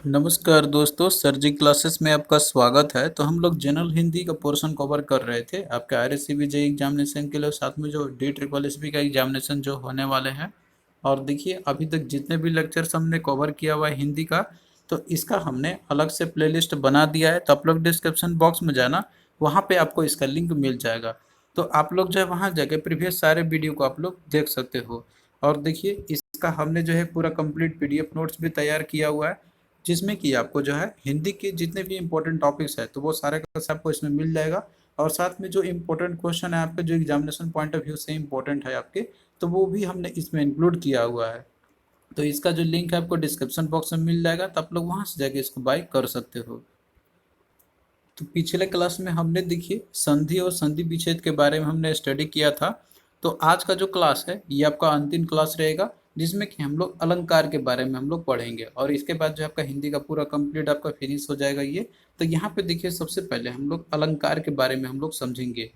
नमस्कार दोस्तों, सर जी क्लासेस में आपका स्वागत है। तो हम लोग जनरल हिंदी का पोर्शन कवर कर रहे थे आपके RSCB जे एग्जामिनेशन के लिए, साथ में जो DSSS का एग्जामिनेशन जो होने वाले हैं। और देखिए, अभी तक जितने भी लेक्चर्स हमने कवर किया हुआ है हिंदी का, तो इसका हमने अलग से प्लेलिस्ट बना दिया है। तो आप लोग डिस्क्रिप्शन बॉक्स में जाना, वहाँ पे आपको इसका लिंक मिल जाएगा। तो आप लोग जो है वहाँ जाके प्रीवियस सारे वीडियो को आप लोग देख सकते हो। और देखिए, इसका हमने जो है पूरा कंप्लीट PDF नोट्स भी तैयार किया हुआ है, जिसमें कि आपको जो है हिंदी के जितने भी इम्पोर्टेंट टॉपिक्स है तो वो सारे का सारा आपको इसमें मिल जाएगा। और साथ में जो इम्पोर्टेंट क्वेश्चन है आपके, जो एग्जामिनेशन पॉइंट ऑफ व्यू से इम्पोर्टेंट है आपके, तो वो भी हमने इसमें इंक्लूड किया हुआ है। तो इसका जो लिंक है आपको डिस्क्रिप्शन बॉक्स में मिल जाएगा, तो आप लोग वहाँ से जाके इसको बाय कर सकते हो। तो पिछले क्लास में हमने देखिए संधि और संधि विच्छेद के बारे में हमने स्टडी किया था। तो आज का जो क्लास है ये आपका अंतिम क्लास रहेगा, जिसमें कि हम लोग अलंकार के बारे में हम लोग पढ़ेंगे, और इसके बाद जो आपका हिंदी का पूरा कंप्लीट आपका फिनिश हो जाएगा ये। तो यहाँ पे देखिए, सबसे पहले हम लोग अलंकार के बारे में हम लोग समझेंगे।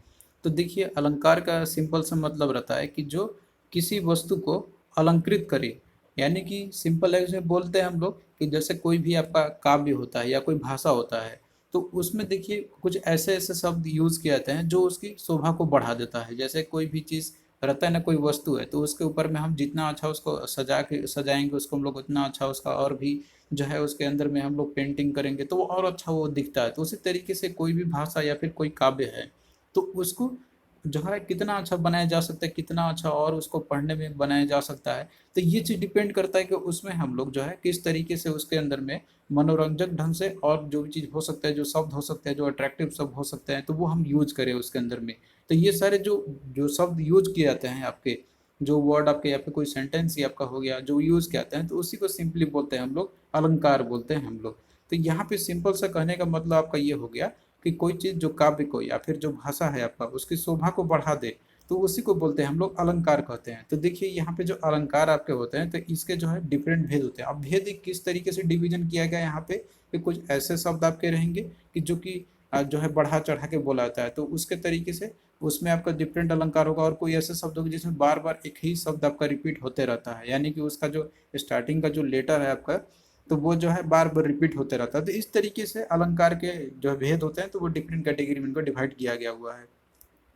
तो देखिए, अलंकार का सिंपल सा मतलब रहता है कि जो किसी वस्तु को अलंकृत करे, यानी कि सिंपल है उसे बोलते हैं हम लोग कि जैसे कोई भी आपका काव्य होता है या कोई भाषा होता है, तो उसमें देखिए कुछ ऐसे ऐसे शब्द यूज़ किए जाते हैं जो उसकी शोभा को बढ़ा देता है। जैसे कोई भी चीज़ रहता है ना, कोई वस्तु है तो उसके ऊपर में हम जितना अच्छा उसको सजाएंगे उसको हम लोग, उतना अच्छा उसका और भी जो है उसके अंदर में हम लोग पेंटिंग करेंगे तो वो और अच्छा वो दिखता है। तो उसी तरीके से कोई भी भाषा या फिर कोई काव्य है, तो उसको जो है कितना अच्छा बनाया जा सकता है, कितना अच्छा और उसको पढ़ने में बनाया जा सकता है। तो ये चीज़ डिपेंड करता है कि उसमें हम लोग जो है किस तरीके से उसके अंदर में मनोरंजक ढंग से, और जो भी चीज़ हो सकता है, जो शब्द हो सकते हैं, जो अट्रैक्टिव शब्द हो सकते हैं, तो वो हम यूज करें उसके अंदर में। तो ये सारे जो जो शब्द यूज किए जाते हैं आपके, जो वर्ड आपके या फिर कोई सेंटेंस ही आपका हो गया जो यूज किए जाते हैं, तो उसी को सिंपली बोलते हैं हम लोग अलंकार बोलते हैं हम लोग। तो यहाँ पे सिंपल सा कहने का मतलब आपका ये हो गया कि कोई चीज़ जो काव्य को या फिर जो भाषा है आपका उसकी शोभा को बढ़ा दे, तो उसी को बोलते हैं हम लोग अलंकार कहते हैं। तो देखिए, यहाँ पे जो अलंकार आपके होते हैं तो इसके जो है डिफरेंट भेद होते हैं। अब भेद किस तरीके से डिवीजन किया गया यहाँ पे कि कुछ ऐसे शब्द आपके रहेंगे कि जो कि जो है बढ़ा चढ़ा के बोला जाता है, तो उसके तरीके से उसमें आपका डिफरेंट अलंकार होगा। और कोई ऐसे शब्द होंगे जिसमें बार बार एक ही शब्द आपका रिपीट होते रहता है, यानी कि उसका जो स्टार्टिंग का जो लेटर है आपका, तो वो जो है बार बार रिपीट होते रहता है। तो इस तरीके से अलंकार के जो भेद होते हैं तो वो डिफरेंट कैटेगरी में इनको डिवाइड किया गया हुआ है।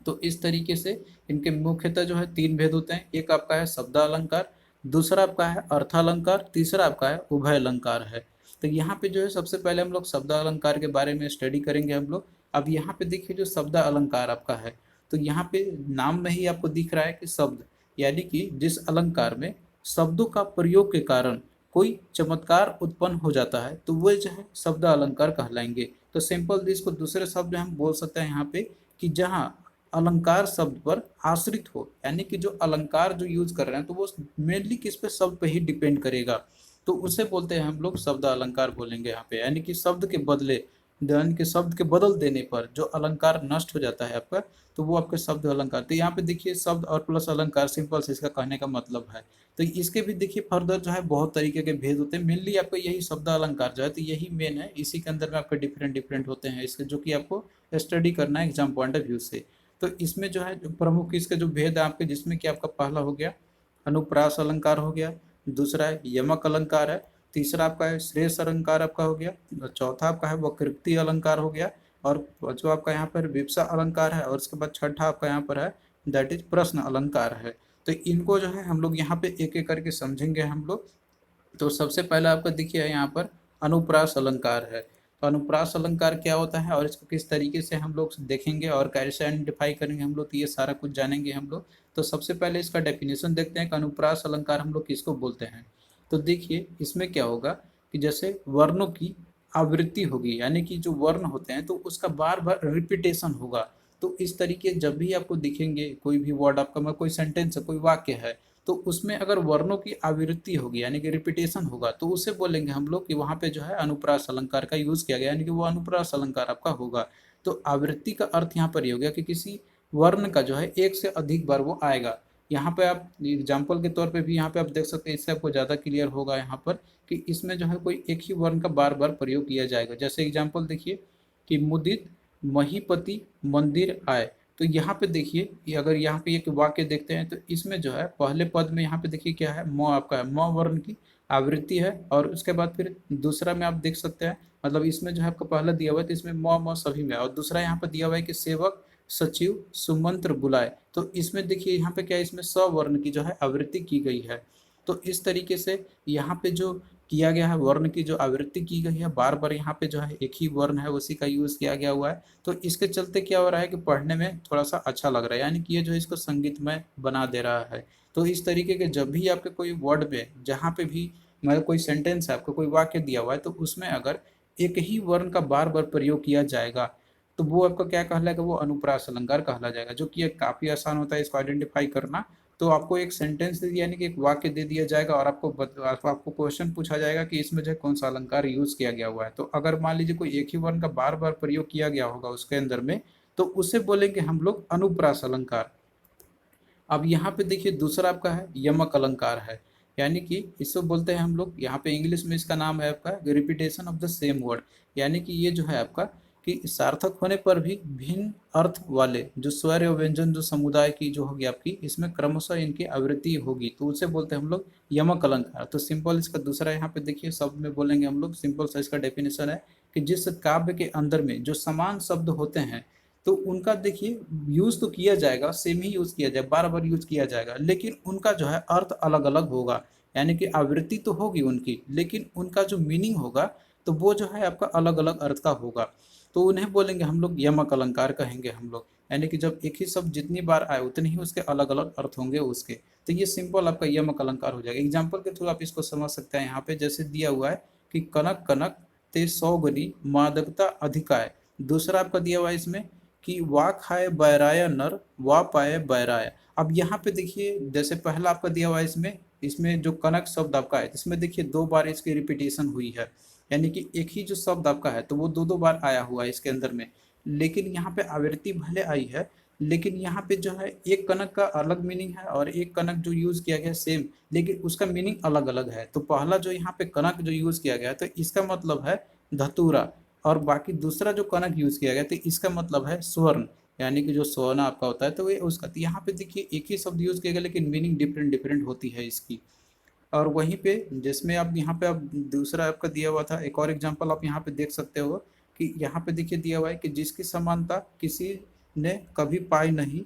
तो इस तरीके से इनके मुख्यतः जो है तीन भेद होते हैं। एक आपका है शब्द अलंकार, दूसरा आपका है अर्थालंकार, तीसरा आपका है उभय अलंकार है। तो यहाँ पे जो है सबसे पहले हम लोग शब्द अलंकार के बारे में स्टडी करेंगे हम लोग। अब यहाँ पे देखिए, जो शब्द अलंकार आपका है, तो यहाँ पे नाम में ही आपको दिख रहा है कि शब्द, यानी कि जिस अलंकार में शब्दों का प्रयोग के कारण कोई चमत्कार उत्पन्न हो जाता है, तो वो जो है शब्द अलंकार कहलाएंगे। तो सिंपल इसको दूसरे शब्द में हम बोल सकते हैं यहाँ पे कि जहाँ अलंकार शब्द पर आश्रित हो, यानी कि जो अलंकार जो यूज कर रहे हैं तो वो मेनली किस पे, शब्द पे ही डिपेंड करेगा, तो उसे बोलते हैं हम लोग शब्द अलंकार बोलेंगे यहाँ पे। यानी कि शब्द के बदले, यानी कि शब्द के बदल देने पर जो अलंकार नष्ट हो जाता है आपका, तो वो आपके शब्द अलंकार। तो यहाँ पे देखिए, शब्द और प्लस अलंकार सिंपल से इसका कहने का मतलब है। तो इसके भी देखिए फर्दर जो है बहुत तरीके के भेद होते हैं। मेनली आपको यही शब्द अलंकार जो है तो यही मेन है, इसी के अंदर में आपके डिफरेंट डिफरेंट होते हैं इसके, जो कि आपको स्टडी करना है एग्जाम पॉइंट ऑफ व्यू से। तो इसमें जो है जो प्रमुख इसके जो भेद है आपके, जिसमें कि आपका पहला हो गया अनुप्रास अलंकार हो गया, दूसरा है यमक अलंकार है, तीसरा आपका है श्रेष्ठ अलंकार आपका हो गया, चौथा आपका है वकृति अलंकार हो गया, और जो आपका यहाँ पर विप्सा अलंकार है, और उसके बाद छठा आपका यहाँ पर है दैट इज प्रश्न अलंकार है। तो इनको जो है हम लोग यहाँ पे एक एक करके समझेंगे हम लोग। तो सबसे पहले आपका देखिए यहाँ पर अनुप्रास अलंकार है। तो अनुप्रास अलंकार क्या होता है और इसको किस तरीके से हम लोग देखेंगे और कैसे आइडेंटिफाई करेंगे हम लोग, तो ये सारा कुछ जानेंगे हम लोग। तो सबसे पहले इसका डेफिनेशन देखते हैं कि अनुप्रास अलंकार हम लोग किसको बोलते हैं। तो देखिए, इसमें क्या होगा कि जैसे वर्णों की आवृत्ति होगी, यानी कि जो वर्ण होते हैं तो उसका बार बार रिपीटेशन होगा। तो इस तरीके जब भी आपको दिखेंगे कोई भी वर्ड आपका, मतलब कोई सेंटेंस है, कोई वाक्य है, तो उसमें अगर वर्णों की आवृत्ति होगी यानी कि रिपीटेशन होगा, तो उसे बोलेंगे हम लोग कि वहाँ पे जो है अनुप्रास अलंकार का यूज किया गया, यानी कि वो अनुप्रास अलंकार आपका होगा। तो आवृत्ति का अर्थ यहाँ पर ये हो गया कि किसी वर्ण का जो है एक से अधिक बार वो आएगा। यहाँ पे आप एग्जाम्पल के तौर पे भी यहाँ पे आप देख सकते हैं, इससे आपको ज़्यादा क्लियर होगा यहाँ पर कि इसमें जो है कोई एक ही वर्ण का बार बार प्रयोग किया जाएगा। जैसे एग्जाम्पल देखिए कि मुदित महीपति मंदिर आए। तो यहाँ पे देखिए, ये अगर यहाँ पे एक वाक्य देखते हैं तो इसमें जो है पहले पद में यहाँ पे देखिए क्या है, म आपका है, म वर्ण की आवृत्ति है। और उसके बाद फिर दूसरा में आप देख सकते हैं, मतलब इसमें जो है आपका पहला दिया हुआ है तो इसमें म सभी में, और दूसरा यहाँ पर दिया हुआ है कि सेवक सचिव सुमंत्र बुलाए, तो इसमें देखिए यहाँ पे क्या है, इसमें स्वर्ण की जो है आवृत्ति की गई है। तो इस तरीके से यहाँ पे जो किया गया है, वर्ण की जो आवृत्ति की गई है, बार बार यहाँ पे जो है एक ही वर्ण है उसी का यूज किया गया हुआ है। तो इसके चलते क्या हो रहा है कि पढ़ने में थोड़ा सा अच्छा लग रहा है, यानी कि ये जो इसको संगीतमय बना दे रहा है। तो इस तरीके के जब भी आपके कोई वर्ड में, जहाँ पे भी मतलब कोई सेंटेंस है, आपको कोई वाक्य दिया हुआ है, तो उसमें अगर एक ही वर्ण का बार बार प्रयोग किया जाएगा तो वो आपका क्या कहलाएगा, वो अनुप्रास अलंकार कहला जाएगा, जो कि काफी आसान होता है इसको आइडेंटिफाई करना। तो आपको एक सेंटेंस दे दिया, यानी कि एक वाक्य दे दिया जाएगा, और आपको क्वेश्चन पूछा जाएगा कि इसमें जो है कौन सा अलंकार यूज किया गया हुआ है। तो अगर मान लीजिए कोई एक ही वर्ण का बार बार प्रयोग किया गया होगा उसके अंदर में, तो उसे बोलेंगे हम लोग अनुप्रास अलंकार। अब यहाँ पे देखिए दूसरा आपका है यमक अलंकार है, यानी कि इसको बोलते हैं हम लोग, यहाँ पे इंग्लिश में इसका नाम है आपका repetition of the same word. यानी कि ये जो है आपका कि सार्थक होने पर भी भिन्न अर्थ वाले जो स्वर और व्यंजन जो समुदाय की जो होगी आपकी, इसमें क्रमशः इनकी आवृत्ति होगी, तो उसे बोलते हैं हम लोग यमक अलंकार। तो सिंपल इसका दूसरा यहाँ पे देखिए शब्द में बोलेंगे हम लोग, सिंपल सा इसका डेफिनेशन है कि जिस काव्य के अंदर में जो समान शब्द होते हैं, तो उनका देखिए यूज तो किया जाएगा, सेम ही यूज किया जाएगा, बार बार यूज किया जाएगा, लेकिन उनका जो है अर्थ अलग अलग होगा। यानी कि आवृत्ति तो होगी उनकी, लेकिन उनका जो मीनिंग होगा तो वो जो है आपका अलग अलग अर्थ का होगा। तो उन्हें बोलेंगे हम लोग यमक अलंकार कहेंगे हम लोग। यानी कि जब एक ही शब्द जितनी बार आए उतने ही उसके अलग अलग अर्थ होंगे उसके। तो ये सिंपल आपका यमक अलंकार हो जाएगा। एग्जाम्पल के थ्रू आप इसको समझ सकते हैं। यहाँ पे जैसे दिया हुआ है कि कनक कनक ते 100 गुनी मादकता अधिकाय। दूसरा आपका दिया हुआ है इसमें कि वा खाए बैराया नर, वा पाए बैराया। अब यहाँ पे देखिए जैसे पहला आपका दिया हुआ है इसमें, इसमें जो कनक शब्द आपका है इसमें देखिए 2 बार इसकी रिपीटेशन हुई है, यानी कि एक ही जो शब्द आपका है तो वो दो दो बार आया हुआ है इसके अंदर में। लेकिन यहाँ पे आवृत्ति भले आई है, लेकिन यहाँ पे जो है एक कनक का अलग मीनिंग है और एक कनक जो यूज किया गया सेम, लेकिन उसका मीनिंग अलग अलग है। तो पहला जो यहाँ पे कनक जो यूज किया गया है तो इसका मतलब है धतूरा, और बाकी दूसरा जो कनक यूज किया गया तो इसका मतलब है स्वर्ण, यानी कि जो स्वर्ण आपका होता है तो ये उसका। तो यहाँ पे देखिए एक ही शब्द यूज किया गया लेकिन मीनिंग डिफरेंट डिफरेंट होती है इसकी। और वहीं पे जिसमें आप यहाँ पे आप दूसरा आपका दिया हुआ था एक और एग्जांपल आप यहाँ पे देख सकते हो कि यहाँ पे देखिए दिया हुआ है कि जिसकी समानता किसी ने कभी पाई नहीं,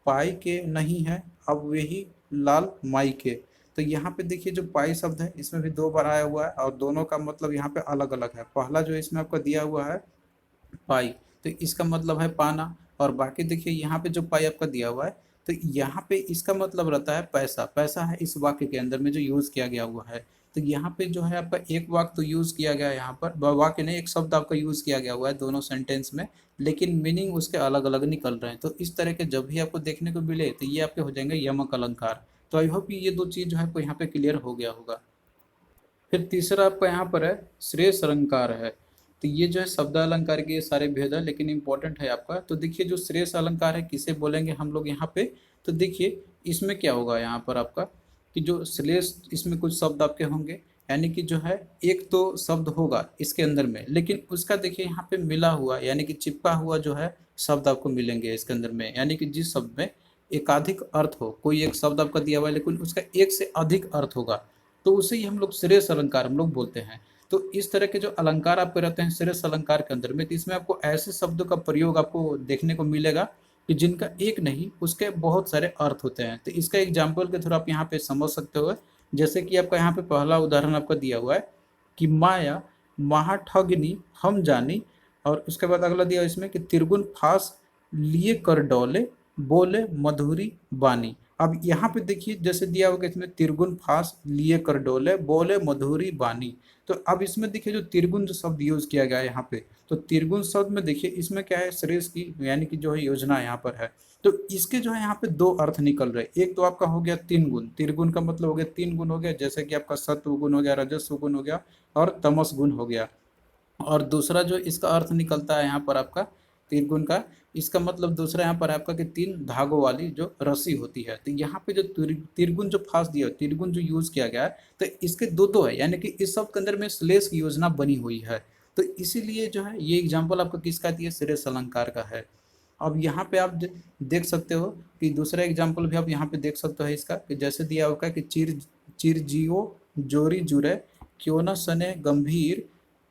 पाई के नहीं है अब वही लाल माई के। तो यहाँ पे देखिए जो पाई शब्द है इसमें भी 2 बार आया हुआ है और दोनों का मतलब यहाँ पे अलग अलग है। पहला जो इसमें आपका दिया हुआ है पाई, तो इसका मतलब है पाना, और बाकी देखिए यहाँ पे जो पाई आपका दिया हुआ है तो यहाँ पे इसका मतलब रहता है पैसा। पैसा है इस वाक्य के अंदर में जो यूज किया गया हुआ है। तो यहाँ पे जो है आपका एक वाक्य तो यूज किया गया है, यहाँ पर वाक्य नहीं एक शब्द आपका यूज किया गया हुआ है दोनों सेंटेंस में, लेकिन मीनिंग उसके अलग अलग निकल रहे हैं। तो इस तरह के जब भी आपको देखने को मिले तो ये आपके हो जाएंगे यमक अलंकार। तो आई होप ये दो चीज जो है आपको यहाँ पे क्लियर हो गया होगा। फिर तीसरा आपका यहाँ पर है श्रेष्ठ अलंकार है। तो ये जो है शब्द अलंकार के ये सारे भेद है, लेकिन इंपॉर्टेंट है आपका। तो देखिए जो श्रेष्ठ अलंकार है किसे बोलेंगे हम लोग यहाँ पे, तो देखिए इसमें क्या होगा यहाँ पर आपका कि जो श्रेष्ठ इसमें कुछ शब्द आपके होंगे, यानी कि जो है एक तो शब्द होगा इसके अंदर में, लेकिन उसका देखिए यहाँ पे मिला हुआ यानी कि चिपका हुआ जो है शब्द आपको मिलेंगे इसके अंदर में। यानी कि जिस शब्द में एकाधिक अर्थ हो, कोई एक शब्द आपका दिया हुआ है लेकिन उसका एक से अधिक अर्थ होगा, तो उसे ही हम लोग श्रेष्ठ अलंकार हम लोग बोलते हैं। तो इस तरह के जो अलंकार आपके रहते हैं श्रेष्ठ अलंकार के अंदर में, तो इसमें आपको ऐसे शब्दों का प्रयोग आपको देखने को मिलेगा कि जिनका एक नहीं उसके बहुत सारे अर्थ होते हैं। तो इसका एग्जाम्पल के थ्रू आप यहाँ पे समझ सकते हो। जैसे कि आपका यहाँ पे पहला उदाहरण आपका दिया हुआ है कि माया महाठगनी हम जानी, और उसके बाद अगला दिया इसमें कि तिरगुन फास लिए कर डोले, बोले मधुरी बानी। अब यहाँ पे देखिए जैसे दिया होगा इसमें तिरगुन फास लिए कर डोले, बोले मधुरी बानी। तो अब इसमें देखिए जो तिरगुन जो शब्द यूज किया गया है यहाँ पे, तो तिरगुन शब्द में देखिए इसमें क्या है श्रेष्ठ की यानी कि जो है योजना यहाँ पर है। तो इसके जो है यहाँ पे 2 अर्थ निकल रहे। एक तो आपका हो गया 3 गुण, तिरगुन का मतलब हो गया 3 गुण हो गया, जैसे कि आपका सत्व गुण हो गया, रजस्व गुण हो गया और तमस गुण हो गया। और दूसरा जो इसका अर्थ निकलता है यहाँ पर आपका त्रिगुण का, इसका मतलब दूसरा यहाँ पर आपका कि 3 धागों वाली जो रस्सी होती है। तो यहाँ पे जो त्रिगुण जो फास दिया त्रिगुण जो यूज किया गया है, तो इसके दो दो है, यानी कि इस शब्द के अंदर में श्लेष की योजना बनी हुई है। तो इसीलिए जो है ये एग्जाम्पल आपका किसका दिया श्रेष्ठ अलंकार का है। अब यहाँ पे आप देख सकते हो कि दूसरा एग्जाम्पल भी आप यहाँ पे देख सकते हो इसका, कि जैसे दिया होगा कि चिर चिरजीओ जोरी जुरे क्यों न सने गंभीर,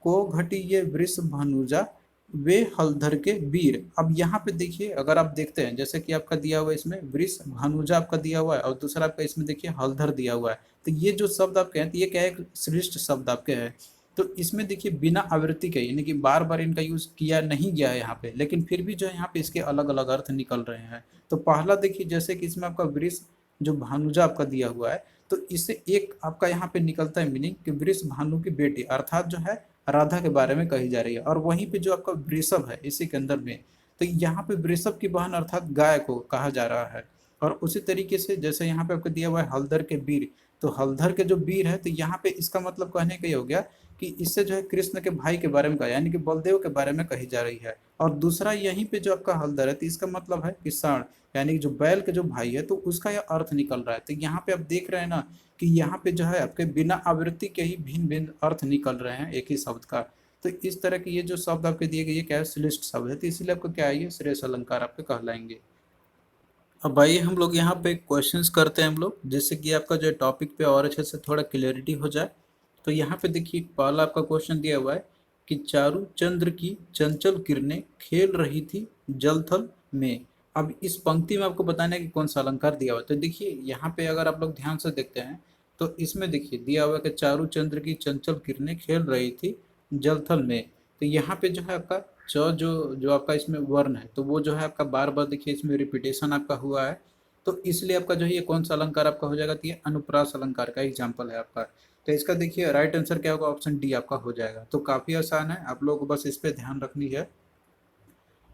को घटी ये वृष भानुजा वे हलधर के वीर। अब यहाँ पे देखिए, अगर आप देखते हैं जैसे कि आपका दिया हुआ है इसमें वृष भानुजा आपका दिया हुआ है और दूसरा आपका इसमें देखिए हलधर दिया हुआ है। तो ये जो शब्द आपके हैं तो ये क्या है, एक श्रेष्ठ शब्द आपके हैं। तो इसमें देखिए बिना आवृत्ति के यानी कि बार बार इनका यूज किया नहीं गया है यहाँ पे, लेकिन फिर भी जो है यहाँ पे इसके अलग अलग अर्थ निकल रहे हैं। तो पहला देखिए जैसे कि इसमें आपका वृष जो भानुजा आपका दिया हुआ है, तो इससे एक आपका यहाँ पे निकलता है मीनिंग कि वृष भानु की बेटी अर्थात जो है राधा के बारे में कही जा रही है। और वहीं पे जो आपका वृषभ है इसी के अंदर में, तो यहाँ पे वृषभ की बहन अर्थात गाय को कहा जा रहा है। और उसी तरीके से जैसे यहाँ पे आपको दिया हुआ है हलधर के वीर, तो हलधर के जो वीर है तो यहाँ पे इसका मतलब कहने का ये हो गया कि इससे जो है कृष्ण के भाई के बारे में कहा यानी कि बलदेव के बारे में कही जा रही है। और दूसरा यहीं पे जो आपका हलधर है तो इसका मतलब है कि षण यानी कि जो बैल के जो भाई है, तो उसका यह अर्थ निकल रहा है। तो यहाँ पे आप देख रहे हैं ना कि यहाँ पे जो है आपके बिना आवृत्ति के ही भिन्न भिन्न अर्थ निकल रहे हैं एक ही शब्द का। तो इस तरह के ये जो शब्द आपके दिए गए ये क्या है, श्लिष्ट शब्द है, तो इसलिए आपको क्या है, ये श्रेष्ठ अलंकार आपके कहलाएंगे। अब आइए हम लोग यहाँ पे क्वेश्चंस करते हैं हम लोग, जिससे कि आपका जो टॉपिक पे और अच्छे से थोड़ा क्लियरिटी हो जाए। तो यहाँ पे देखिए पहला आपका क्वेश्चन दिया हुआ है कि चारु चंद्र की चंचल किरणें खेल रही थी जलथल में। अब इस पंक्ति में आपको बताना है कि कौन सा अलंकार दिया हुआ है। तो देखिए यहाँ पे अगर आप लोग ध्यान से देखते हैं तो इसमें देखिए दिया हुआ है कि चारु चंद्र की चंचल किरणें खेल रही थी जलथल में। तो यहाँ पे जो है आपका च जो जो आपका इसमें वर्ण है तो वो जो है आपका बार बार देखिए इसमें रिपीटेशन आपका हुआ है। तो इसलिए आपका जो है ये कौन सा अलंकार आपका हो जाएगा, तो ये अनुप्रास अलंकार का एग्जाम्पल है आपका। तो इसका देखिए राइट आंसर क्या होगा, ऑप्शन डी आपका हो जाएगा। तो काफ़ी आसान है, आप लोग को बस इस पे ध्यान रखनी है।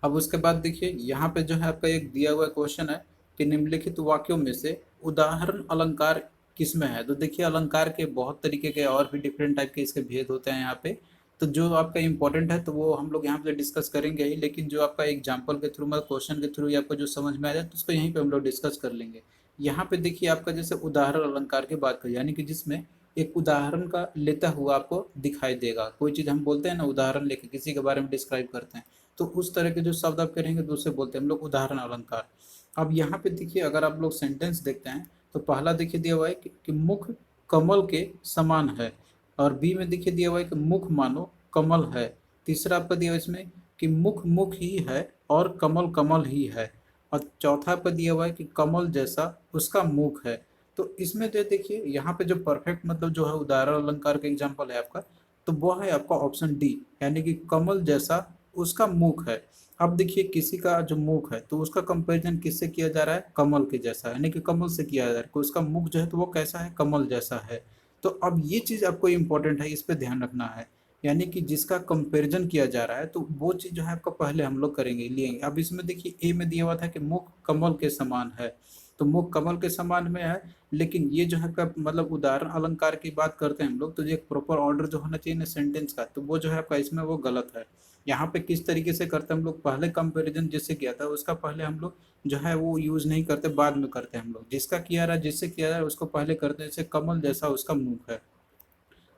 अब उसके बाद देखिए यहाँ पे जो है आपका एक दिया हुआ क्वेश्चन है कि निम्नलिखित वाक्यों में से उदाहरण अलंकार किसमें है। तो देखिए अलंकार के बहुत तरीके के और भी डिफरेंट टाइप के इसके भेद होते हैं यहाँ पे। तो जो आपका इंपॉर्टेंट है तो वो हम लोग यहाँ पे डिस्कस करेंगे ही, लेकिन जो आपका एग्जाम्पल के थ्रू मतलब क्वेश्चन के थ्रू आपको जो समझ में आ जाए तो उसको यहीं पे हम लोग डिस्कस कर लेंगे। यहाँ पे देखिए आपका जैसे उदाहरण अलंकार की बात करें यानी कि जिसमें एक उदाहरण का लेता हुआ आपको दिखाई देगा। कोई चीज़ हम बोलते हैं ना उदाहरण लेके किसी के बारे में डिस्क्राइब करते हैं, तो उस तरह के जो शब्द आप करेंगे तो उसे बोलते हैं हम लोग उदाहरण अलंकार। अब यहाँ पे देखिए अगर आप लोग सेंटेंस देखते हैं तो पहला देखिए दिया हुआ है कि मुख कमल के समान है। और बी में देखिए दिया हुआ है कि मुख मानो कमल है। तीसरा आपका दिया हुआ है इसमें कि मुख मुख ही है और कमल कमल ही है। और चौथा आपका दिया हुआ है कि कमल जैसा उसका मुख है। तो इसमें जो देखिए यहाँ पे जो परफेक्ट मतलब जो है उदाहरण अलंकार का एग्जाम्पल है आपका, तो वो है आपका ऑप्शन डी यानी कि कमल जैसा उसका मुख है। अब देखिए किसी का जो मुख है तो उसका कंपैरिजन किससे किया जा रहा है, कमल के जैसा यानी कि कमल से किया जा रहा है, कि उसका मुख जो है तो वो कैसा है, कमल जैसा है। तो अब ये चीज़ आपको इम्पोर्टेंट है, इस पर ध्यान रखना है। यानी कि जिसका कंपैरिजन किया जा रहा है तो वो चीज़ जो है आपका पहले हम लोग करेंगे लेंगे। अब इसमें देखिए ए में दिया हुआ था कि मुख कमल के समान है, तो मुख कमल के समान में है। लेकिन ये जो है आपका मतलब उदाहरण अलंकार की बात करते हैं हम लोग, तो जो एक प्रॉपर ऑर्डर जो होना चाहिए ना सेंटेंस का, तो वो जो है आपका इसमें वो गलत है। यहाँ पे किस तरीके से करते हैं हम लोग, पहले कंपैरिजन जिससे किया था उसका पहले हम लोग जो है वो यूज नहीं करते, बाद में करते हैं हम लोग। जिसका किया रहा जिससे किया रहा उसको पहले करते हैं, जैसे कमल जैसा उसका मुख है।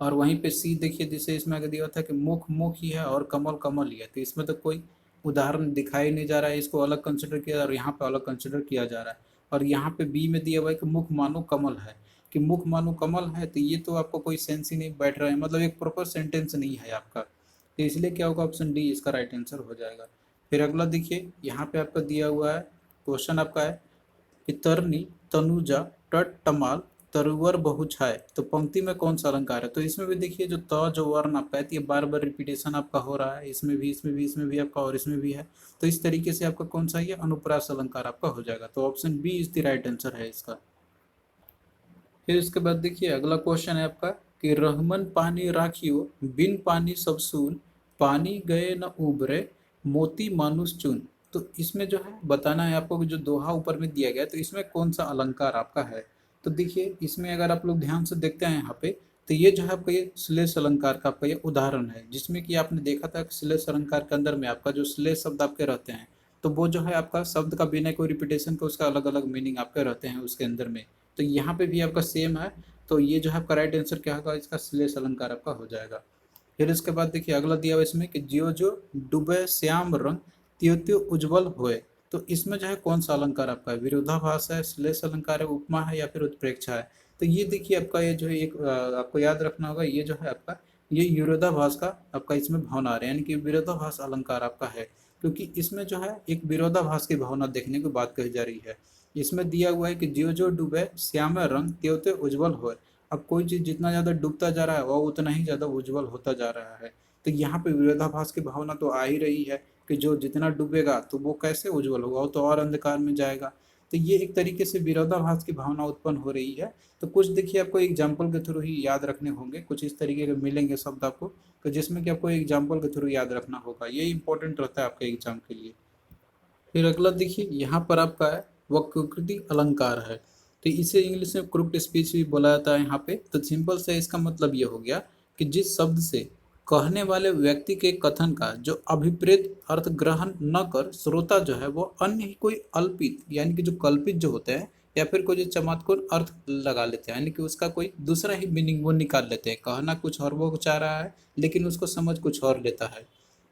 और वहीं पे सी देखिए जिसे इसमें आगे दिया था कि मुख मुख ही है और कमल कमल ही है, तो इसमें तो कोई उदाहरण दिखाई नहीं जा रहा है, इसको अलग कंसिडर किया जा रहा है और यहाँ पे अलग कंसिडर किया जा रहा है। और यहाँ पे बी में दिया हुआ है कि मुख मानो कमल है, कि मुख मानो कमल है, तो ये तो आपको कोई सेंस ही नहीं बैठ रहा है, मतलब एक प्रॉपर सेंटेंस नहीं है आपका। तो इसलिए क्या होगा, ऑप्शन डी इसका राइट आंसर हो जाएगा। फिर अगला देखिए यहाँ पे आपका दिया हुआ है क्वेश्चन आपका है कि तरनी तनुजा तट तमाल तरुवर बहुछाय, तो पंक्ति में कौन सा अलंकार है। तो इसमें भी देखिए जो त जो वर्ण आपका है, तो ये बार बार रिपीटेशन आपका हो रहा है, इसमें भी इसमें भी इसमें भी आपका और इसमें भी है। तो इस तरीके से आपका कौन सा ये अनुप्रास अलंकार आपका हो जाएगा। तो option B is the right answer है इसका। फिर इसके बाद देखिए अगला क्वेश्चन है आपका कि रहमन पानी राखियो बिन पानी सब सून, पानी गए न उबरे मोती मानुष चुन। तो इसमें जो है बताना है आपको कि जो दोहा ऊपर में दिया गया है, तो इसमें कौन सा अलंकार आपका है। तो देखिए इसमें अगर आप लोग ध्यान से देखते हैं यहाँ पे, तो ये जो है आपका ये श्लेष अलंकार का आपका ये उदाहरण है, जिसमें कि आपने देखा था कि श्लेष अलंकार के अंदर में आपका जो श्लेष शब्द आपके रहते हैं, तो वो जो है आपका शब्द का बिना कोई रिपीटेशन का उसका अलग अलग मीनिंग आपके रहते हैं उसके अंदर में। तो यहाँ पे भी आपका सेम है। तो ये जो है आपका राइट आंसर क्या होगा, इसका श्लेष अलंकार आपका हो जाएगा। फिर इसके बाद देखिए अगला दिया हुआ इसमें कि जियो जो डूबे श्याम रंग त्यों त्यों उज्जवल होए। तो इसमें जो है कौन सा अलंकार आपका है, विरोधाभास है, श्लेष अलंकार है, उपमा है या फिर उत्प्रेक्षा है। तो ये देखिए आपका ये जो है एक आपको याद रखना होगा, ये जो है आपका ये विरोधाभास का आपका इसमें भावना आ रहा है, यानी कि विरोधाभास अलंकार आपका है, क्योंकि इसमें जो है एक विरोधाभास की भावना देखने को बात कही जा रही है। इसमें दिया हुआ है कि ज्यो ज्यो डूबे श्याम रंग त्यों त्यों उज्जवल हो। अब कोई चीज जितना ज्यादा डूबता जा रहा है वह उतना ही ज्यादा उज्जवल होता जा रहा है। तो यहाँ पे विरोधाभास की भावना तो आ ही रही है कि जो जितना डूबेगा तो वो कैसे उज्जवल होगा, वो तो और अंधकार में जाएगा। तो ये एक तरीके से विरोधाभास की भावना उत्पन्न हो रही है। तो कुछ देखिए आपको एग्जाम्पल के थ्रू ही याद रखने होंगे, कुछ इस तरीके के मिलेंगे शब्द आपको, तो जिसमें कि आपको एग्जाम्पल के थ्रू याद रखना होगा, ये इंपॉर्टेंट रहता है आपके एग्जाम के लिए। फिर अगला देखिए यहाँ पर आपका है वक्रोक्ति अलंकार है। तो इसे इंग्लिश में क्रुप्ट स्पीच भी बोला जाता है यहाँ पे। तो सिंपल से इसका मतलब ये हो गया कि जिस शब्द से कहने वाले व्यक्ति के कथन का जो अभिप्रेत अर्थ ग्रहण न कर श्रोता जो है वो अन्य ही कोई अल्पित यानी कि जो कल्पित जो होते हैं या फिर कोई जो चमत्कार अर्थ लगा लेते हैं, यानी कि उसका कोई दूसरा ही मीनिंग वो निकाल लेते हैं, कहना कुछ और वो चाह रहा है लेकिन उसको समझ कुछ और लेता है।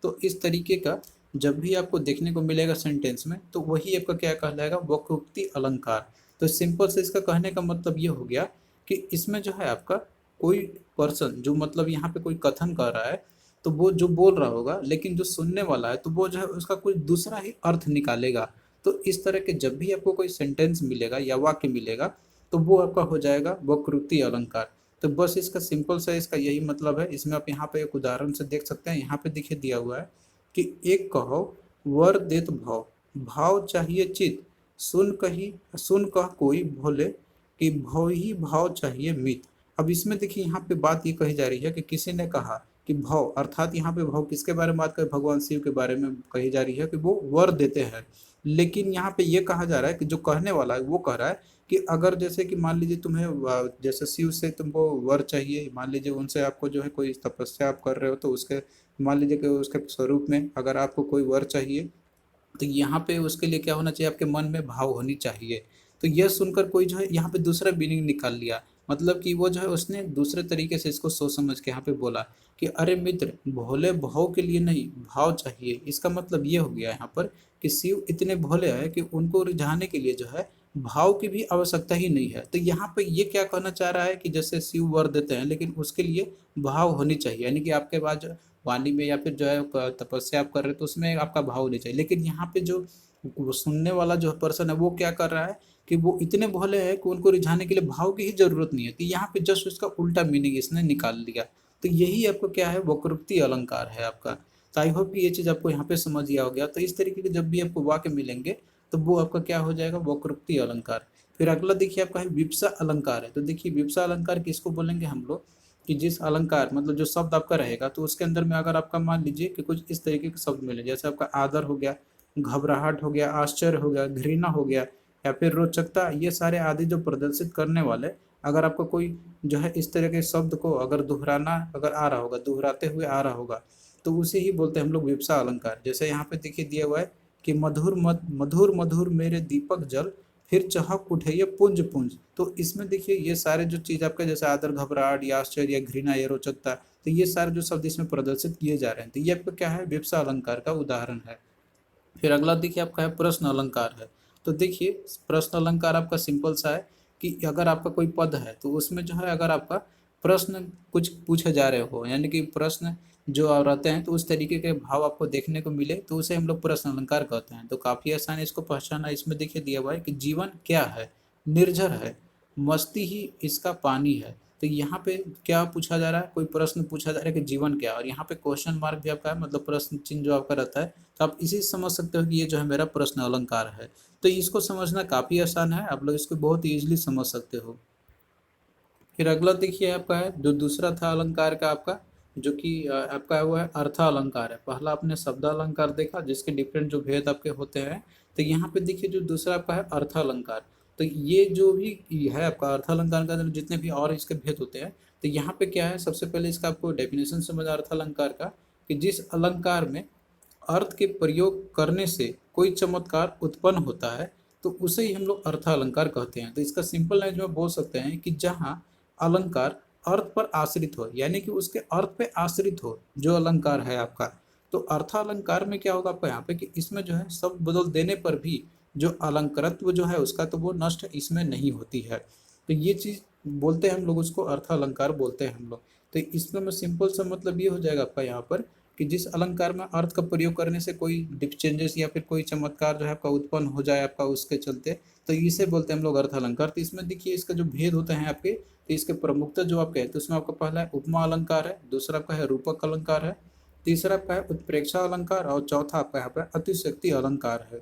तो इस तरीके का जब भी आपको देखने को मिलेगा सेंटेंस में तो वही आपका क्या कहलाएगा, वक्रोक्ति अलंकार। तो सिंपल से इसका कहने का मतलब ये हो गया कि इसमें जो है आपका कोई पर्सन जो मतलब यहाँ पे कोई कथन कर रहा है तो वो जो बोल रहा होगा लेकिन जो सुनने वाला है तो वो जो है उसका कोई दूसरा ही अर्थ निकालेगा। तो इस तरह के जब भी आपको कोई सेंटेंस मिलेगा या वाक्य मिलेगा तो वो आपका हो जाएगा वक्रोक्ति अलंकार। तो बस इसका सिंपल सा इसका यही मतलब है। इसमें आप यहाँ पे एक उदाहरण से देख सकते हैं, यहाँ पे देखिए दिया हुआ है कि एक कहो वर देत भाव, भाव चाहिए चित, सुन कह कोई भोले कि भाव ही भाव चाहिए मित। अब इसमें देखिए यहाँ पे बात ये कही जा रही है कि किसी ने कहा कि भाव, अर्थात यहाँ पे भाव किसके बारे में बात कर, भगवान शिव के बारे में कही जा रही है कि वो वर देते हैं। लेकिन यहाँ पे ये कहा जा रहा है कि जो कहने वाला है वो कह रहा है कि अगर जैसे कि मान लीजिए तुम्हें जैसे शिव से तुमको वर चाहिए, मान लीजिए उनसे आपको जो है कोई तपस्या आप कर रहे हो तो उसके मान लीजिए कि उसके स्वरूप में अगर आपको कोई वर चाहिए तो यहाँ पे उसके लिए क्या होना चाहिए, आपके मन में भाव होनी चाहिए। तो यह सुनकर कोई जो है यहाँ पे दूसरा मीनिंग निकाल लिया, मतलब कि वो जो है उसने दूसरे तरीके से इसको सोच समझ के यहाँ पे बोला कि अरे मित्र भोले भाव के लिए नहीं भाव चाहिए। इसका मतलब ये हो गया यहाँ पर कि शिव इतने भोले हैं कि उनको रिझाने के लिए जो है भाव की भी आवश्यकता ही नहीं है। तो यहाँ पे ये क्या कहना चाह रहा है कि जैसे शिव वर देते हैं लेकिन उसके लिए भाव होनी चाहिए, यानी कि आपके पास वाणी में या फिर जो है तपस्या आप कर रहे हो तो उसमें आपका भाव नहीं चाहिए। लेकिन यहाँ पे जो वो सुनने वाला जो पर्सन है वो क्या कर रहा है कि वो इतने भोले हैं कि उनको रिझाने के लिए भाव की ही जरूरत नहीं है। तो यहाँ पे जस्ट उसका उल्टा मीनिंग इसने निकाल लिया। तो यही आपको क्या है, वक्रोक्ति अलंकार है आपका। तो आई होप कि ये चीज़ आपको यहाँ पे समझ गया हो गया। तो इस तरीके के जब भी आपको वाक्य मिलेंगे तो वो आपका क्या हो जाएगा, वक्रोक्ति अलंकार। फिर अगला देखिए आपका है विप्सा अलंकार है। तो देखिए विप्सा अलंकार किसको बोलेंगे हम लोग कि जिस अलंकार मतलब जो शब्द आपका रहेगा तो उसके अंदर में अगर आपका मान लीजिए कि कुछ इस तरीके के शब्द मिले, जैसे आपका आदर हो गया, घबराहट हो गया, आश्चर्य हो गया, घृणा हो गया या फिर रोचकता, ये सारे आदि जो प्रदर्शित करने वाले अगर आपको कोई जो है इस तरह के शब्द को अगर दोहराना अगर आ रहा होगा, दोहराते हुए आ रहा होगा तो उसे ही बोलते हैं हम लोग विप्सा अलंकार। जैसे यहाँ पे देखिए दिया हुआ है कि मधुर मधुर मेरे दीपक जल, फिर चहक उठे ये पुंज पुंज। तो इसमें देखिए ये सारे जो चीज आपका जैसे आदर, घबराहट या आश्चर्य या घृणा या रोचकता, तो ये सारे जो शब्द इसमें प्रदर्शित किए जा रहे हैं तो ये आपका क्या है, विप्सा अलंकार का उदाहरण है। फिर अगला देखिए आपका है प्रश्न अलंकार है। तो देखिए प्रश्न अलंकार आपका सिंपल सा है कि अगर आपका कोई पद है तो उसमें जो है अगर आपका प्रश्न कुछ पूछे जा रहे हो, यानी कि प्रश्न जो रहते हैं तो उस तरीके के भाव आपको देखने को मिले तो उसे हम लोग प्रश्न अलंकार कहते हैं। तो काफी आसान है इसको पहचाना। इसमें देखिए दिया हुआ है कि जीवन क्या है, निर्झर है, मस्ती ही इसका पानी है। तो यहाँ पे क्या पूछा जा रहा है, कोई प्रश्न पूछा जा रहा है कि जीवन क्या है, और यहाँ पे क्वेश्चन मार्क भी आपका है, मतलब प्रश्न चिन्ह जो आपका रहता है। तो आप इसी से समझ सकते हो कि ये जो है मेरा प्रश्न अलंकार है। तो इसको समझना काफी आसान है, आप लोग इसको बहुत ईजिली समझ सकते हो। फिर अगला देखिए आपका है जो दूसरा था अलंकार का आपका, जो कि आपका हुआ है अर्थ अलंकार है। पहला आपने शब्द अलंकार देखा जिसके डिफरेंट जो भेद आपके होते हैं। तो यहाँ पे देखिए जो दूसरा आपका है अर्थ अलंकार। तो ये जो भी है आपका अर्थ अलंकार का जितने भी और इसके भेद होते हैं, तो यहाँ पे क्या है, सबसे पहले इसका आपको डेफिनेशन समझ अर्थ अलंकार का कि जिस अलंकार में अर्थ के प्रयोग करने से कोई चमत्कार उत्पन्न होता है तो उसे ही हम लोग अर्थ अलंकार कहते हैं। तो इसका सिंपल लैंग्वेज में बोल सकते हैं कि जहाँ अलंकार अर्थ पर आश्रित हो, यानी कि उसके अर्थ पे आश्रित हो जो अलंकार है आपका। तो अर्थ अलंकार में क्या होगा आपका यहाँ पे कि इसमें जो है शब्द बदल देने पर भी जो अलंकरत्व जो है उसका तो वो नष्ट इसमें नहीं होती है। तो ये चीज बोलते हैं हम लोग, उसको अर्थ अलंकार बोलते हैं हम लोग। तो इसमें में सिंपल सा मतलब ये हो जाएगा आपका यहाँ पर कि जिस अलंकार में अर्थ का प्रयोग करने से कोई डिप चेंजेस या फिर कोई चमत्कार जो है आपका उत्पन्न हो जाए आपका उसके चलते, तो इसे बोलते हैं हम लोग अर्थ अलंकार। तो इसमें देखिए इसका जो भेद होता है आपके, तो इसके प्रमुखता जो आप कहते हैं उसमें आपका पहला है उपमा अलंकार है, दूसरा आपका है रूपक अलंकार है, तीसरा आपका है उत्प्रेक्षा अलंकार, और चौथा आपका यहाँ पर अतिशक्ति अलंकार है।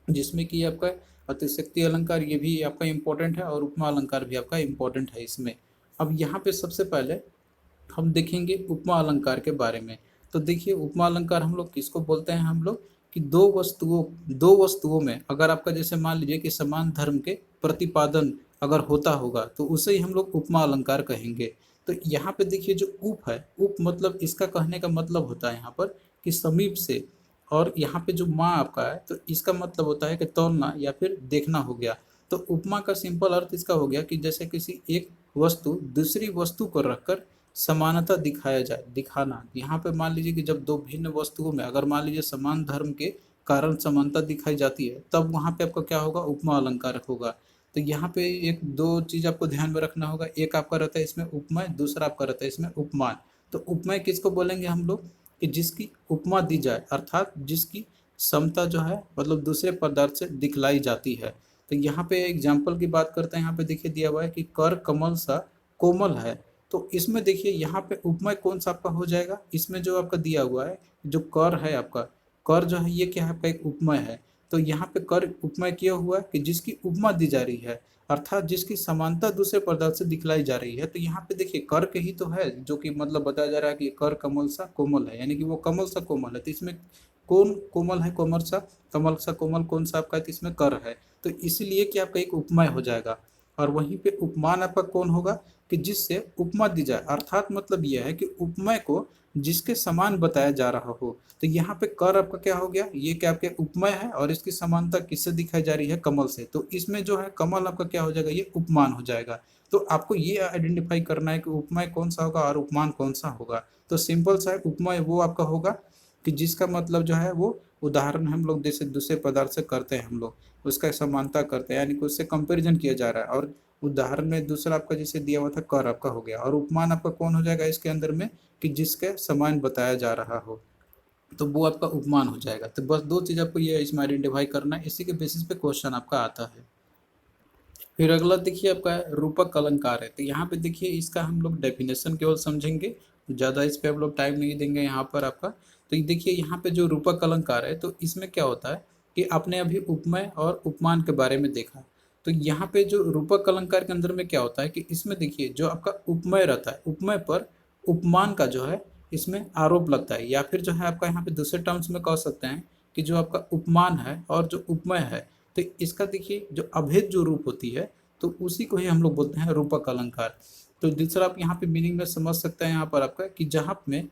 जिसमें कि आपका अतिशक्ति अलंकार ये भी आपका इम्पोर्टेंट है और उपमा अलंकार भी आपका इम्पोर्टेंट है इसमें। अब यहाँ पे सबसे पहले हम देखेंगे उपमा अलंकार के बारे में। तो देखिए उपमा अलंकार हम लोग किसको बोलते हैं, हम लोग कि दो वस्तुओं में अगर आपका जैसे मान लीजिए कि समान धर्म के प्रतिपादन अगर होता होगा तो उसे ही हम लोग उपमा अलंकार कहेंगे। तो यहाँ पे देखिए जो उप है, उप मतलब इसका कहने का मतलब होता है यहाँ पर कि समीप से, और यहाँ पे जो माँ आपका है तो इसका मतलब होता है कि तौलना या फिर देखना हो गया। तो उपमा का सिंपल अर्थ इसका हो गया कि जैसे किसी एक वस्तु दूसरी वस्तु को रखकर समानता दिखाया जाए, दिखाना। यहाँ पे मान लीजिए कि जब दो भिन्न वस्तुओं में अगर मान लीजिए समान धर्म के कारण समानता दिखाई जाती है तब वहाँ पे आपका क्या होगा, उपमा अलंकार होगा। तो यहाँ पे एक दो चीज आपको ध्यान में रखना होगा, एक आपका रहता है इसमें उपमेय, दूसरा आपका रहता है इसमें उपमान। तो उपमेय किसको बोलेंगे हम लोग कि जिसकी उपमा दी जाए, अर्थात जिसकी समता जो है मतलब दूसरे पदार्थ से दिखलाई जाती है। तो यहाँ पे एग्जाम्पल की बात करते हैं, यहाँ पे देखिए दिया हुआ है कि कर कमल सा कोमल है। तो इसमें देखिए यहाँ पे उपमेय कौन सा आपका हो जाएगा, इसमें जो आपका दिया हुआ है जो कर है आपका, कर जो है ये क्या है आपका एक उपमेय है। तो यहाँ पे कर उपमेय किया हुआ है कि जिसकी उपमा दी जा रही है, अर्थात जिसकी समानता दूसरे पदार्थ से दिखलाई जा रही है। तो यहाँ पे देखिए कर के ही तो है जो कि मतलब बताया जा रहा है कि कर कमल सा कोमल है, यानी कि वो कमल सा कोमल है। तो इसमें कौन कोमल है, कोमल सा, कमल सा कोमल कौन सा आपका है, तो इसमें कर है। तो इसलिए कि आपका एक उपमेय हो जाएगा। और वहीं पे उपमान आपका कौन होगा कि जिससे उपमा दी जाए, अर्थात मतलब यह है कि उपमेय को जिसके समान बताया जा रहा हो। तो यहाँ पे कर आपका क्या हो गया, ये क्या आपके उपमेय है और इसकी समानता किससे दिखाई जा रही है, कमल से। तो इसमें जो है कमल आपका क्या हो जाएगा, ये उपमान हो जाएगा। तो आपको ये आइडेंटिफाई करना है कि उपमेय कौन सा होगा और उपमान कौन सा होगा। तो सिंपल सा है, उपमेय वो आपका होगा कि जिसका मतलब जो है वो उदाहरण हम लोग जैसे दूसरे पदार्थ से करते हैं, हम लोग उसका समानता करते हैं यानी कि उससे कंपैरिजन किया जा रहा है। और उदाहरण में दूसरा आपका जैसे दिया हुआ था कर आपका हो गया, और उपमान आपका कौन हो जाएगा इसके अंदर में कि जिसके समान बताया जा रहा हो, तो वो आपका उपमान हो जाएगा। तो बस दो चीज आपको ये इसमें आइडेंटिफाई करना है, इसी के बेसिस पे क्वेश्चन आपका आता है। फिर अगला देखिए आपका रूपक अलंकार है। तो यहाँ पे देखिए इसका हम लोग डेफिनेशन केवल समझेंगे, ज़्यादा इस पे हम लोग टाइम नहीं देंगे यहाँ पर आपका। तो ये देखिए यहाँ पे जो रूपक अलंकार है तो इसमें क्या होता है कि आपने अभी उपमेय और उपमान के बारे में देखा। तो यहाँ पे जो रूपक अलंकार के अंदर में क्या होता है कि इसमें देखिए जो आपका उपमेय रहता है, उपमेय पर उपमान का जो है इसमें आरोप लगता है, या फिर जो है आपका यहाँ पे दूसरे टर्म्स में कह सकते हैं कि जो आपका उपमान है और जो उपमेय है, तो इसका देखिए जो अभेद जो रूप होती है तो उसी को ही हम लोग बोलते हैं रूपक अलंकार। तो दूसरा आप यहाँ पे मीनिंग में समझ सकते हैं यहाँ पर आपका कि जहाँ में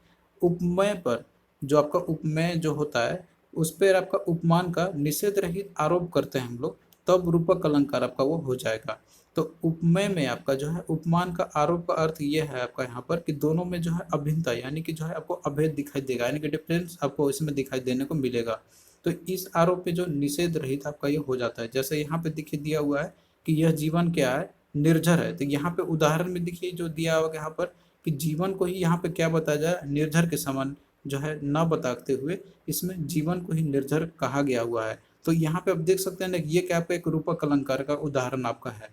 उपमेय पर जो आपका उपमेय जो होता है उस पर आपका उपमान का निषेध रहित आरोप करते हैं हम लोग, तब रूपक अलंकार आपका वो हो जाएगा। तो उपमेय में आपका जो है उपमान का आरोप का अर्थ ये है आपका यहाँ पर कि दोनों में जो है अभिन्नता यानी कि जो है आपको अभेद दिखाई देगा, यानी कि डिफरेंस आपको इसमें दिखाई देने को मिलेगा। तो इस आरोप पे जो निषेध रहित आपका ये हो जाता है। जैसे यहाँ पे देखिए दिया हुआ है कि यह जीवन क्या है, निर्झर है। तो यहाँ पे उदाहरण में देखिए जो दिया हुआ यहाँ पर कि जीवन को ही यहाँ पे क्या बताया जाए, निर्झर के समान जो है न बताते हुए इसमें जीवन को ही निर्झर कहा गया हुआ है। तो यहाँ पे आप देख सकते हैं ना ये क्या आपका एक रूपक अलंकार का उदाहरण आपका है।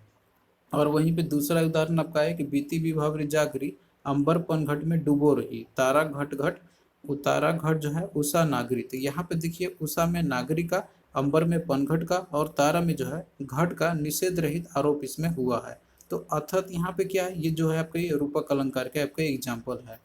और वहीं पे दूसरा उदाहरण आपका है कि बीती विभावरी जागरी अंबर पनघट में डूबो रही, तारा घट घट उतारा घट जो है उषा नागरी। तो यहाँ पे देखिए उषा में नागरी का, अंबर में पनघट का और तारा में जो है घट का निषेध रहित आरोप इसमें हुआ है। तो अर्थात यहाँ पे क्या है, ये जो है आपका ये रूपक अलंकार का आपका एग्जाम्पल है।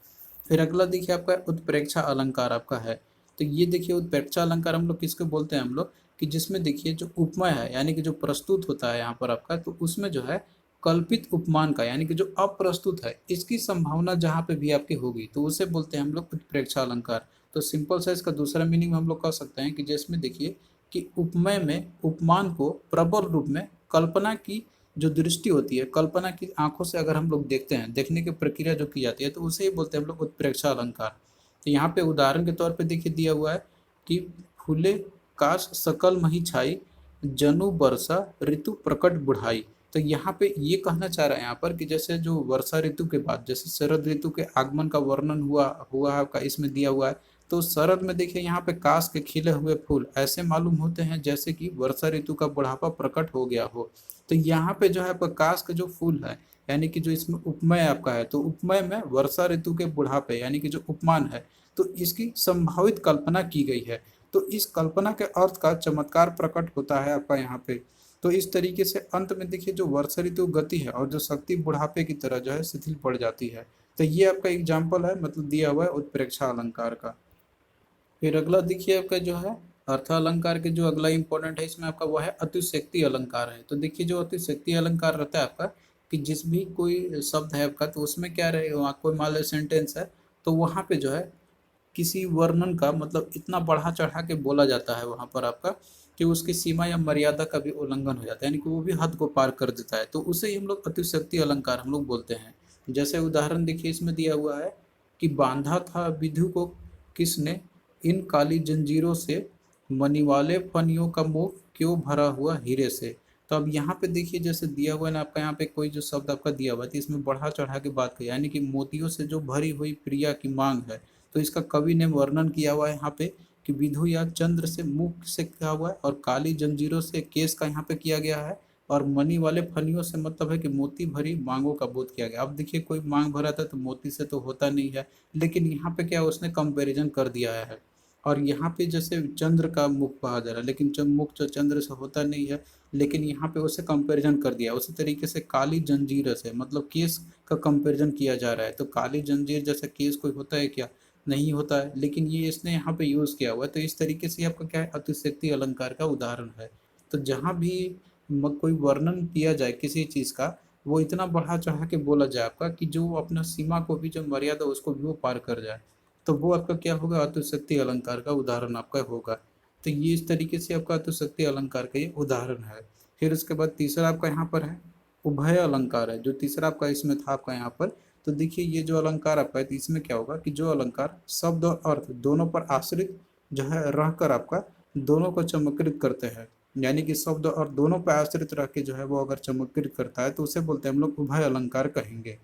फिर अगला देखिए आपका उत्प्रेक्षा अलंकार आपका है। तो ये देखिए उत्प्रेक्षा अलंकार हम लोग किसको बोलते हैं, हम लोग कि जिसमें देखिए जो उपमा है यानी कि जो प्रस्तुत होता है यहाँ पर आपका, तो उसमें जो है कल्पित उपमान का यानी कि जो अप्रस्तुत है इसकी संभावना जहाँ पे भी आपकी होगी तो उसे बोलते हैं हम लोग उत्प्रेक्षा अलंकार। तो सिंपल सा इसका दूसरा मीनिंग हम लोग कह सकते हैं कि जिसमें देखिए कि उपमेय में उपमान को प्रबल रूप में कल्पना की जो दृष्टि होती है, कल्पना की आंखों से अगर हम लोग देखते हैं, देखने की प्रक्रिया जो की जाती है तो उसे ही बोलते हैं हम लोग उत्प्रेक्षा अलंकार। तो यहाँ पे उदाहरण के तौर पे देखिए दिया हुआ है कि फूले काश सकल मही छाई, जनु बरसा ऋतु प्रकट बुढ़ाई। तो यहाँ पे ये कहना चाह रहा है यहाँ पर कि जैसे जो वर्षा ऋतु के बाद जैसे शरद ऋतु के आगमन का वर्णन हुआ हुआ है आपका इसमें दिया हुआ है। तो शरद में देखिए यहाँ पे काश के खिले हुए फूल ऐसे मालूम होते हैं जैसे कि वर्षा ऋतु का बुढ़ापा प्रकट हो गया हो। तो यहाँ पे जो है आपका काश के जो फूल है यानी कि जो इसमें उपमेय आपका है, तो उपमेय में वर्षा ऋतु के बुढ़ापे यानी कि जो उपमान है, तो इसकी संभावित कल्पना की गई है। तो इस कल्पना के अर्थ का चमत्कार प्रकट होता है आपका यहाँ पे। तो इस तरीके से अंत में देखिए जो वर्षा ऋतु गति है और जो शक्ति बुढ़ापे की तरह जो है शिथिल पड़ जाती है। तो ये आपका एग्जाम्पल है, मतलब दिया हुआ है उत्प्रेक्षा अलंकार का। फिर अगला देखिए आपका जो है अर्थ अलंकार के जो अगला इंपॉर्टेंट है इसमें आपका वो है अतिशक्ति अलंकार है। तो देखिए जो अतिशक्ति अलंकार रहता है आपका कि जिस भी कोई शब्द है आपका तो उसमें क्या रहेगा, वहाँ कोई मान लो सेंटेंस है तो वहाँ पे जो है किसी वर्णन का मतलब इतना बढ़ा चढ़ा के बोला जाता है वहाँ पर आपका कि उसकी सीमा या मर्यादा का भी उल्लंघन हो जाता है, यानी कि वो भी हद को पार कर देता है। तो उसे ही हम लोग अतिशक्ति अलंकार हम लोग बोलते हैं। जैसे उदाहरण देखिए इसमें दिया हुआ है कि बांधा था विधु को किसने इन काली जंजीरों से, मनीवाले फनियों का मुंह क्यों भरा हुआ हीरे से। तो अब यहाँ पे देखिए जैसे दिया हुआ है ना आपका, यहाँ पे कोई जो शब्द आपका दिया हुआ है तो इसमें बढ़ा चढ़ा के बात की, यानी कि मोतियों से जो भरी हुई प्रिया की मांग है। तो इसका कवि ने वर्णन किया हुआ है यहाँ पे कि विधु या चंद्र से मुख से किया हुआ है और काली जंजीरों से केस का यहाँ पे किया गया है और मनी वाले फनियों से मतलब है कि मोती भरी मांगों का बोध किया गया। अब देखिए कोई मांग भरा था तो मोती से तो होता नहीं है, लेकिन यहाँ पे क्या उसने कंपैरिजन कर दिया है। और यहाँ पे जैसे चंद्र का मुख कहा जा रहा है लेकिन मुख जो चंद्र से होता नहीं है, लेकिन यहाँ पे उसे कंपैरिजन कर दिया। उसी तरीके से काली जंजीर से मतलब केस का कंपैरिजन किया जा रहा है। तो काली जंजीर जैसा केस कोई होता है क्या, नहीं होता है, लेकिन ये इसने यहाँ पे यूज किया हुआ है। तो इस तरीके से आपका क्या है अतिशक्ति अलंकार का उदाहरण है। तो जहाँ भी कोई वर्णन किया जाए किसी चीज का, वो इतना बढ़ा चढ़ा के बोला जाए आपका कि जो अपना सीमा को भी, जो मर्यादा उसको भी वो पार कर जाए, तो वो आपका क्या होगा अतिशक्ति अलंकार का उदाहरण आपका होगा। तो ये इस तरीके से आपका अतिशक्ति अलंकार का ये उदाहरण है। फिर उसके बाद तीसरा आपका यहाँ पर है उभय अलंकार है, जो तीसरा आपका इसमें था आपका यहाँ पर। तो देखिए ये जो अलंकार आपका है तो इसमें क्या होगा कि जो अलंकार शब्द और अर्थ दोनों पर आश्रित जो है रहकर आपका दोनों को चमत्कृत करते हैं, यानी कि शब्द और दोनों पर आश्रित रह के जो है वो अगर चमत्कृत करता है तो उसे बोलते हैं हम लोग उभय अलंकार कहेंगे।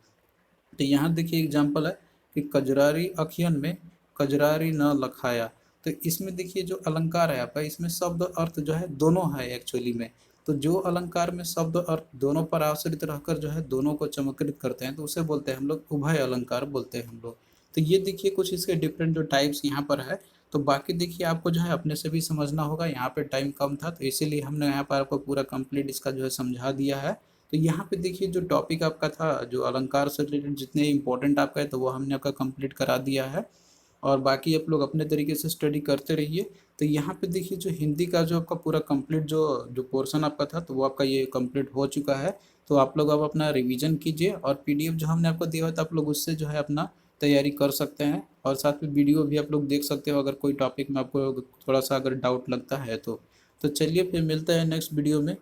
तो यहाँ देखिए एग्जाम्पल है कि कजरारी अखियन में कजरारी न लखाया। तो इसमें देखिए जो अलंकार है आपका इसमें शब्द और अर्थ जो है दोनों है एक्चुअली में। तो जो अलंकार में शब्द और अर्थ दोनों पर आश्रित रहकर जो है दोनों को चमत्कृत करते हैं तो उसे बोलते हैं हम लोग उभय अलंकार बोलते हैं हम लोग। तो ये देखिए कुछ इसके डिफरेंट जो टाइप्स यहाँ पर है। तो बाकी देखिए आपको जो है अपने से भी समझना होगा, यहाँ पे टाइम कम था तो इसीलिए हमने यहाँ पर आपको पूरा कंप्लीट इसका जो है समझा दिया है। तो यहाँ पे देखिए जो टॉपिक आपका था जो अलंकार से रिलेटेड जितने इंपॉर्टेंट आपका है तो वो हमने आपका कंप्लीट करा दिया है और बाकी आप लोग अपने तरीके से स्टडी करते रहिए। तो यहाँ पे देखिए जो हिंदी का जो आपका पूरा कंप्लीट जो जो पोर्शन आपका था तो वो आपका ये कंप्लीट हो चुका है। तो आप लोग अब अपना रिवीजन कीजिए और पीडीएफ जो हमने आपको दिया हुआ था आप लोग उससे जो है अपना तैयारी कर सकते हैं और साथ में वीडियो भी आप लोग देख सकते हो अगर कोई टॉपिक में आपको थोड़ा सा अगर डाउट लगता है तो। चलिए फिर मिलते हैं नेक्स्ट वीडियो में।